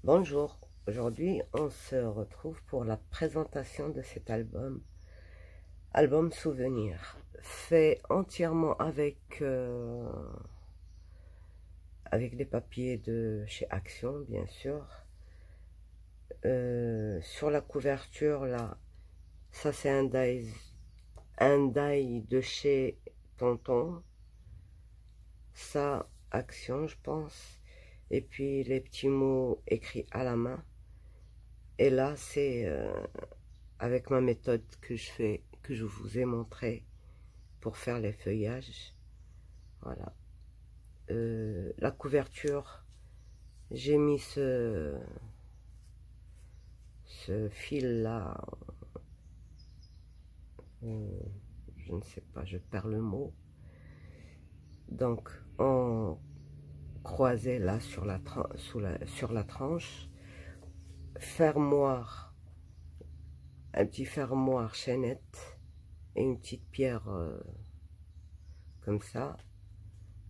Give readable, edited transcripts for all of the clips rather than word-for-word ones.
Bonjour, aujourd'hui on se retrouve pour la présentation de cet album souvenir, fait entièrement avec des papiers de chez Action, bien sûr. Sur la couverture, là, ça c'est un die de chez Tonton, ça Action je pense, et puis les petits mots écrits à la main. Et là, c'est avec ma méthode que je vous ai montré pour faire les feuillages. Voilà. La couverture, j'ai mis ce fil-là. Je ne sais pas, je perds le mot. Donc, en croisé là sur la tranche. Fermoir, un petit fermoir chaînette et une petite pierre comme ça,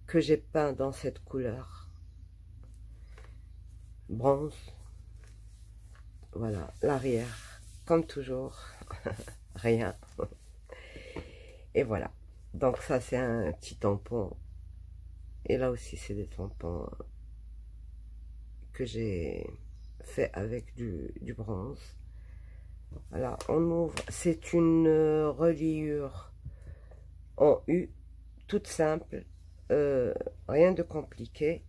que j'ai peint dans cette couleur bronze. Voilà, l'arrière, comme toujours, rien. Et voilà, donc ça c'est un petit tampon. Et là aussi c'est des tampons que j'ai fait avec du bronze. Voilà, on ouvre, c'est une reliure en U, toute simple, rien de compliqué.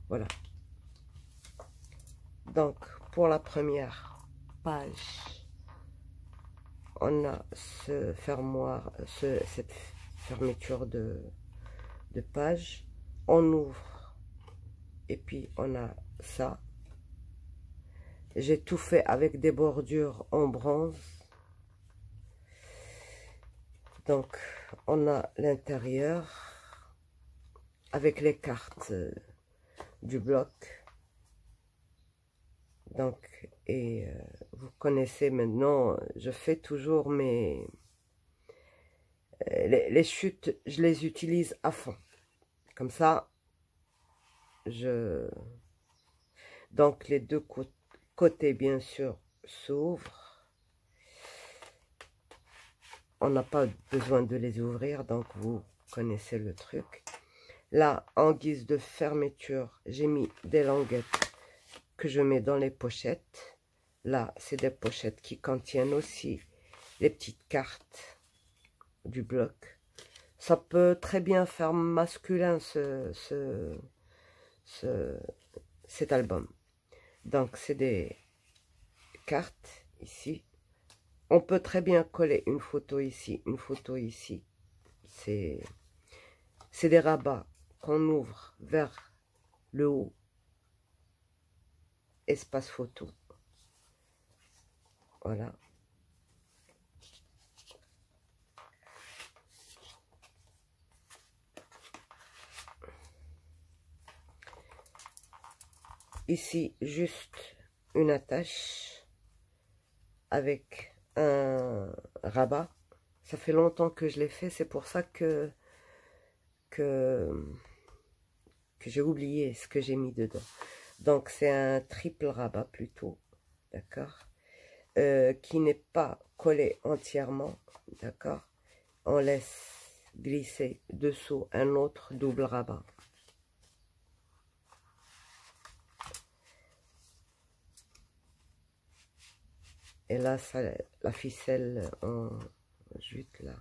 Voilà. Donc, pour la première page, on a ce fermoir, cette fermeture de page. On ouvre et puis on a ça. J'ai tout fait avec des bordures en bronze. Donc, on a l'intérieur avec les cartes du bloc. Donc, et vous connaissez maintenant, je fais toujours les chutes, je les utilise à fond. Comme ça, donc les deux côtés, bien sûr, s'ouvrent. On n'a pas besoin de les ouvrir, donc vous connaissez le truc. Là, en guise de fermeture, j'ai mis des languettes que je mets dans les pochettes. Là, c'est des pochettes qui contiennent aussi les petites cartes du bloc. Ça peut très bien faire masculin cet album. Donc, c'est des cartes ici. On peut très bien coller une photo ici, une photo ici. C'est des rabats qu'on ouvre vers le haut. Espace photo. Voilà. Ici, juste une attache avec un rabat. Ça fait longtemps que je l'ai fait, c'est pour ça que j'ai oublié ce que j'ai mis dedans. Donc, c'est un triple rabat plutôt, d'accord, qui n'est pas collé entièrement, d'accord. On laisse glisser dessous un autre double rabat. Et là, ça, la ficelle en jute là.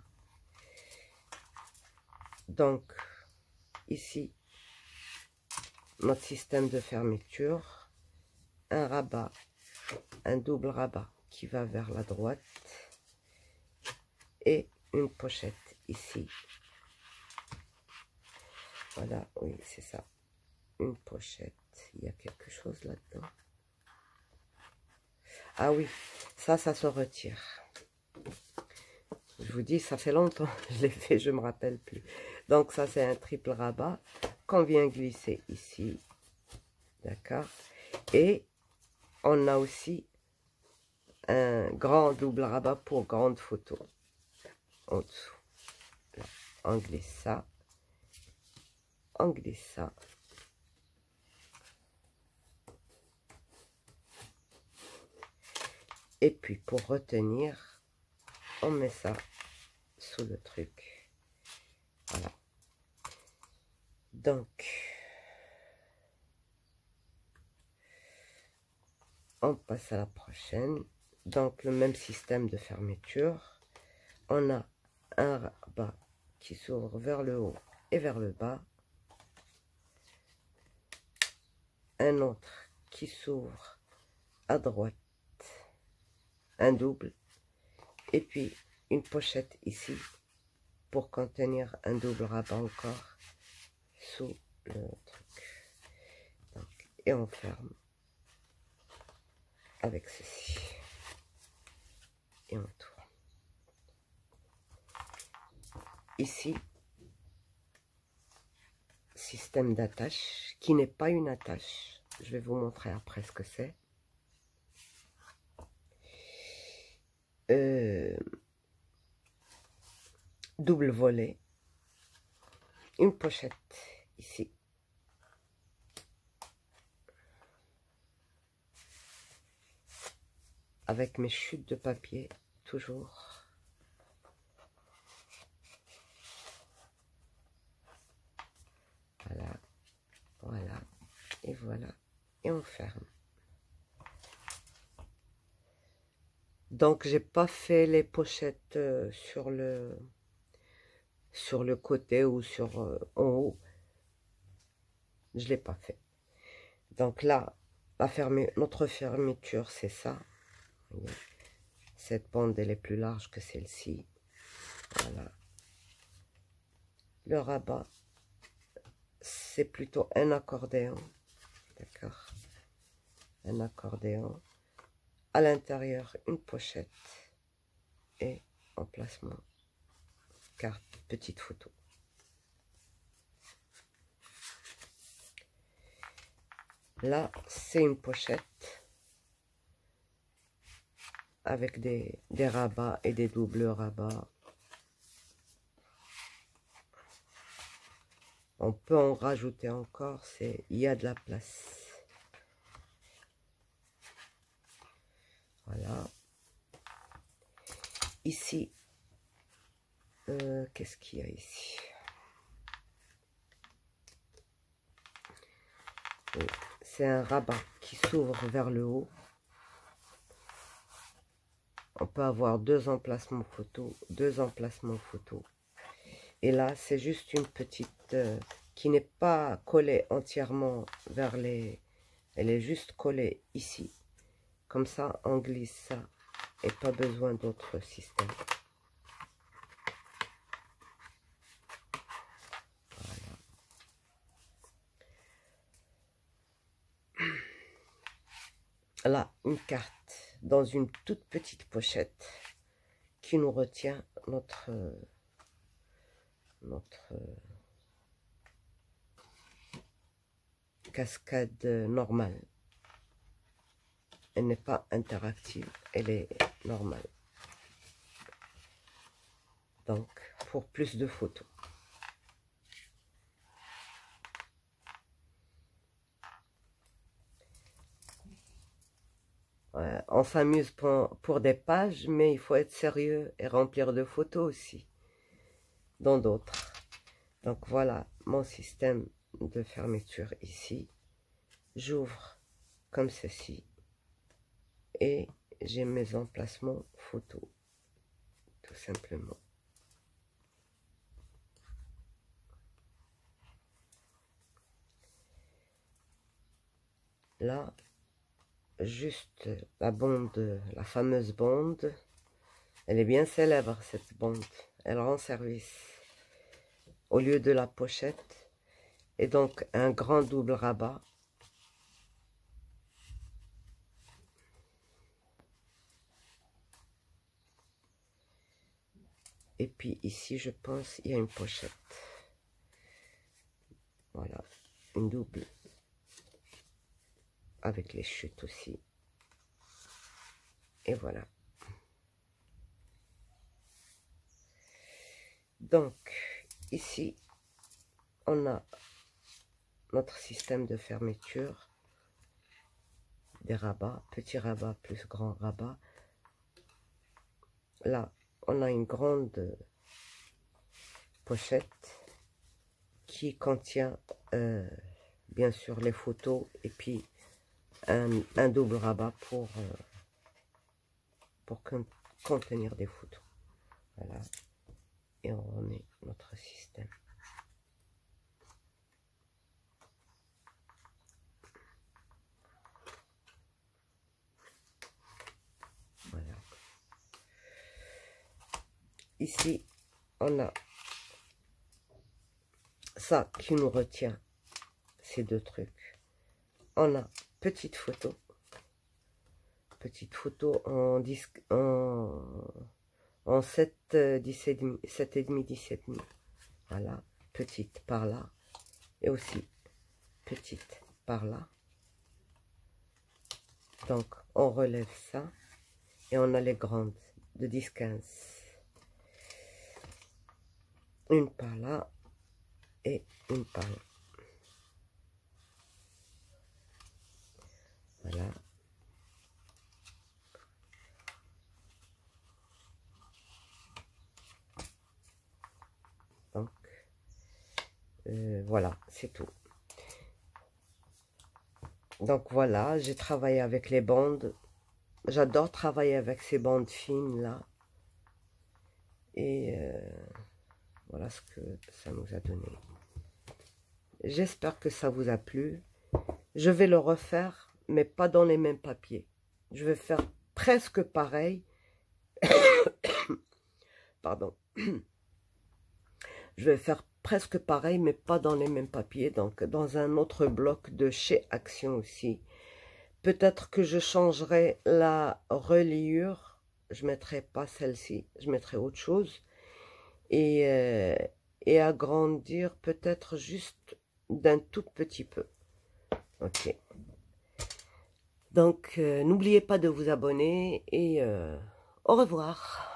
Donc, ici, notre système de fermeture, un rabat, un double rabat qui va vers la droite et une pochette ici. Voilà, oui, c'est ça. Une pochette. Il y a quelque chose là-dedans. Ah oui, ça se retire. Je vous dis, ça fait longtemps que je l'ai fait, je ne me rappelle plus. Donc ça, c'est un triple rabat qu'on vient glisser ici. D'accord. Et on a aussi un grand double rabat pour grande photo. En dessous. Là, on glisse ça. On glisse ça. Et puis pour retenir, on met ça sous le truc. Voilà. Donc, on passe à la prochaine. Donc, le même système de fermeture. On a un rabat qui s'ouvre vers le haut et vers le bas. Un autre qui s'ouvre à droite. Un double. Et puis, une pochette ici pour contenir un double rabat encore sous le truc. Donc, et on ferme avec ceci. Et on tourne. Ici, système d'attache qui n'est pas une attache. Je vais vous montrer après ce que c'est. Double volet. Une pochette ici. Avec mes chutes de papier, toujours. Voilà, voilà, et voilà. Et on ferme. Donc, j'ai pas fait les pochettes sur le côté ou en haut. Je l'ai pas fait. Donc là, notre fermeture, c'est ça. Voyez, cette bande, elle est plus large que celle-ci. Voilà. Le rabat, c'est plutôt un accordéon. D'accord. Un accordéon. À l'intérieur, une pochette. Et emplacement. Carte, petite photo. Là, c'est une pochette avec des rabats et des doubles rabats. On peut en rajouter encore, il y a de la place. Voilà. Ici, qu'est-ce qu'il y a ici? C'est un rabat qui s'ouvre vers le haut. On peut avoir deux emplacements photo, Et là, c'est juste une petite qui n'est pas collée entièrement vers les... Elle est juste collée ici. Comme ça, on glisse ça et pas besoin d'autre système. Là, une carte dans une toute petite pochette qui nous retient notre cascade normale. Elle n'est pas interactive, elle est normale. Donc, pour plus de photos. On s'amuse pour des pages, mais il faut être sérieux et remplir de photos aussi, dans d'autres. Donc voilà mon système de fermeture ici. J'ouvre comme ceci et j'ai mes emplacements photos, tout simplement. Là, juste la bande, la fameuse bande, elle est bien célèbre cette bande, elle rend service au lieu de la pochette, et donc un grand double rabat. Et puis ici, je pense, il y a une pochette. Voilà, une double avec les chutes aussi. Et voilà. Donc, ici, on a notre système de fermeture. Des rabats, petit rabat plus grand rabat. là, on a une grande pochette qui contient bien sûr les photos et puis un double rabat pour contenir des photos. Voilà. Et on remet notre système. Voilà. Ici, on a ça qui nous retient, ces deux trucs. On a petite photo en disque en 7, 17,5, 7,5, 17,5. Voilà, petite par là et aussi petite par là. Donc on relève ça et on a les grandes de 10, 15. Une par là et une par là. Voilà. Donc, voilà, c'est tout. Donc voilà, j'ai travaillé avec les bandes. J'adore travailler avec ces bandes fines là. Et voilà ce que ça nous a donné. J'espère que ça vous a plu. Je vais le refaire, mais pas dans les mêmes papiers. Je vais faire presque pareil. Pardon. Je vais faire presque pareil, mais pas dans les mêmes papiers. Donc, dans un autre bloc de chez Action aussi. Peut-être que je changerai la reliure. Je ne mettrai pas celle-ci. Je mettrai autre chose. Et agrandir peut-être juste d'un tout petit peu. Ok. Donc, n'oubliez pas de vous abonner et au revoir.